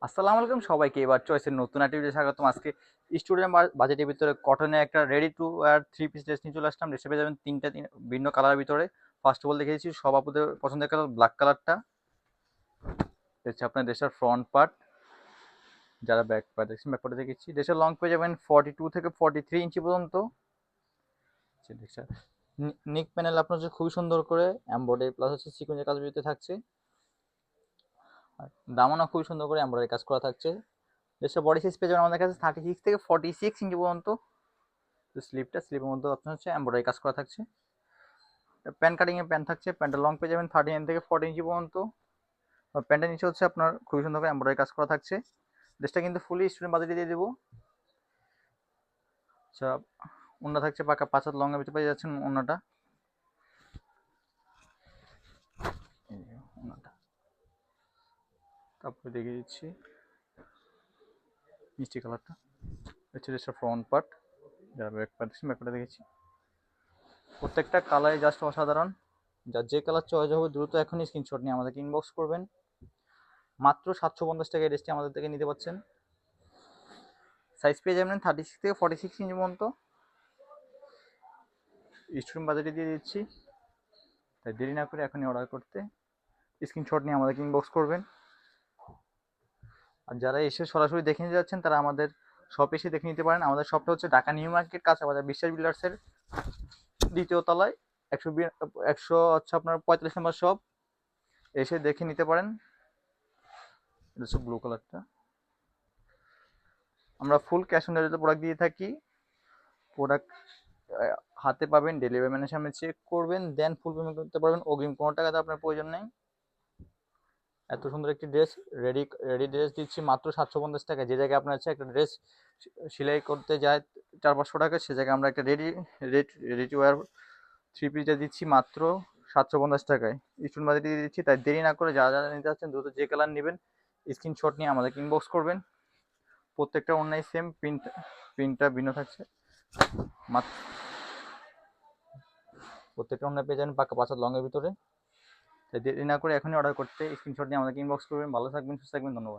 আসসালামু আলাইকুম সবাইকে। এবার চয়েসের নতুন একটা ভিডিও স্বাগতম। আজকে স্টুডেন্ট বাজেটের ভিতরে কটনের একটা ready to wire three piece dress নিয়ে চলে আসলাম। ড্রেসে পেয়ে যাবেন ভিন্ন কালারের ভিতরে। ফার্স্ট অফ অল দেখিয়েছি সব আপুদের পছন্দের কালার ব্ল্যাক কালারটা। হচ্ছে আপনার ড্রেসের ফ্রন্ট পার্ট, যারা ব্যাক পার্ট দেখছেন ব্যাক পার্টে দেখিয়েছি। ড্রেসের লং পেয়ে যাবেন 42 থেকে 43 ইঞ্চি পর্যন্ত। নিক প্যানেল আপনার হচ্ছে খুবই সুন্দর করে এমব্রয়ডারি প্লাস হচ্ছে সিকোয়েন্সের কাজ ভিতরে থাকছে। আর দামনও খুবই সুন্দর করে এমব্রয়ডারি কাজ করা থাকছে। ড্রেসের বডি সাইজ পেয়ে যাবেন আমাদের কাছে 36 থেকে 46 ইঞ্চি পর্যন্ত। স্লিপের মধ্যে আপনার হচ্ছে এমব্রয়ডারি কাজ করা থাকছে। প্যান্ট কাটিং এ প্যান্ট থাকছে। প্যান্টের লং পেয়ে যাবেন 39 থেকে 40 ইঞ্চি পর্যন্ত। প্যান্টের নিচে হচ্ছে আপনার খুবই সুন্দর করে এমব্রয়ডারি কাজ করা থাকছে। ড্রেসটা কিন্তু ফুলি স্টুডেন্ট বাজেটে দিয়ে দেবো। আচ্ছা, ওন্না থাকছে পাকা 5 হাত লং এর ভিতরে পেয়ে যাচ্ছেন ওন্নাটা। তারপরে দেখিয়ে দিচ্ছি মিষ্টি কালারটা। হচ্ছে ড্রেসটার ফ্রন্ট পার্ট, যারা ব্যাক পার্ট দেখছেন ব্যাক পার্টে দেখেছি। প্রত্যেকটা কালারই জাস্ট অসাধারণ। যার যে কালার চয়েস হবে দ্রুত এখনই স্ক্রিনশট নিয়ে আমাদেরকে ইনবক্স করবেন। মাত্র 750 টাকা ড্রেসটি আমাদের থেকে নিতে পারছেন। সাইজ পেয়ে যাবেন 36 থেকে 46 ইঞ্চি পর্যন্ত। স্টুডেন্ট বাজেটে দিয়ে দিচ্ছি, তাই দেরি না করে এখনই অর্ডার করতে স্ক্রিনশট নিয়ে আমাদেরকে ইনবক্স করবেন। আর যারা এসে সরাসরি দেখে নিতে যাচ্ছেন তারা আমাদের শপে এসে দেখে নিতে পারেন। আমাদের শপটা হচ্ছে ঢাকা নিউ মার্কেট, কাঁচাবাজার বিশ্বাস বিল্ডার্সের দ্বিতীয় তলায় 100 হচ্ছে আপনার 45 নম্বর শপ। এসে দেখে নিতে পারেন। এটা হচ্ছে ব্লু কালারটা। আমরা ফুল ক্যাশ অন ডেলিভারিতে প্রোডাক্ট দিয়ে থাকি। প্রোডাক্ট হাতে পাবেন, ডেলিভারি ম্যানের সামনে চেক করবেন, দেন ফুল পেমেন্ট করতে পারবেন। অগ্রিম কোনো টাকাতে আপনার প্রয়োজন নেই। এত সুন্দর একটি ড্রেস রেডি ড্রেস দিচ্ছি মাত্র 750 টাকা। যে জায়গায় আপনার হচ্ছে একটা ড্রেস সেলাই করতে যায় 400-500 টাকা, সে জায়গায় আমরা একটা রেডি টু ওয়্যার থ্রি পিসটা দিচ্ছি মাত্র 750 টাকায়। স্টুডেন্ট বাজেটে দিয়ে দিচ্ছি, তাই দেরি না করে যারা যারা নিতে যাচ্ছেন দ্রুত যে কালার নেবেন স্ক্রিনশট নিয়ে আমাদেরকে ইনবক্স করবেন। প্রত্যেকটা অন্যায় সেম প্রিন্টটা ভিন্ন থাকছে। মাত্র প্রত্যেকটা অন্যায় পেয়ে যাবেন পাকা 5 হাত লংয়ের ভিতরে। তাই দেরি না করে এখনই অর্ডার করতে স্ক্রিনশট নিয়ে আমাদেরকে ইনবক্স করবেন। ভালো থাকবেন, সুস্থ থাকবেন, ধন্যবাদ।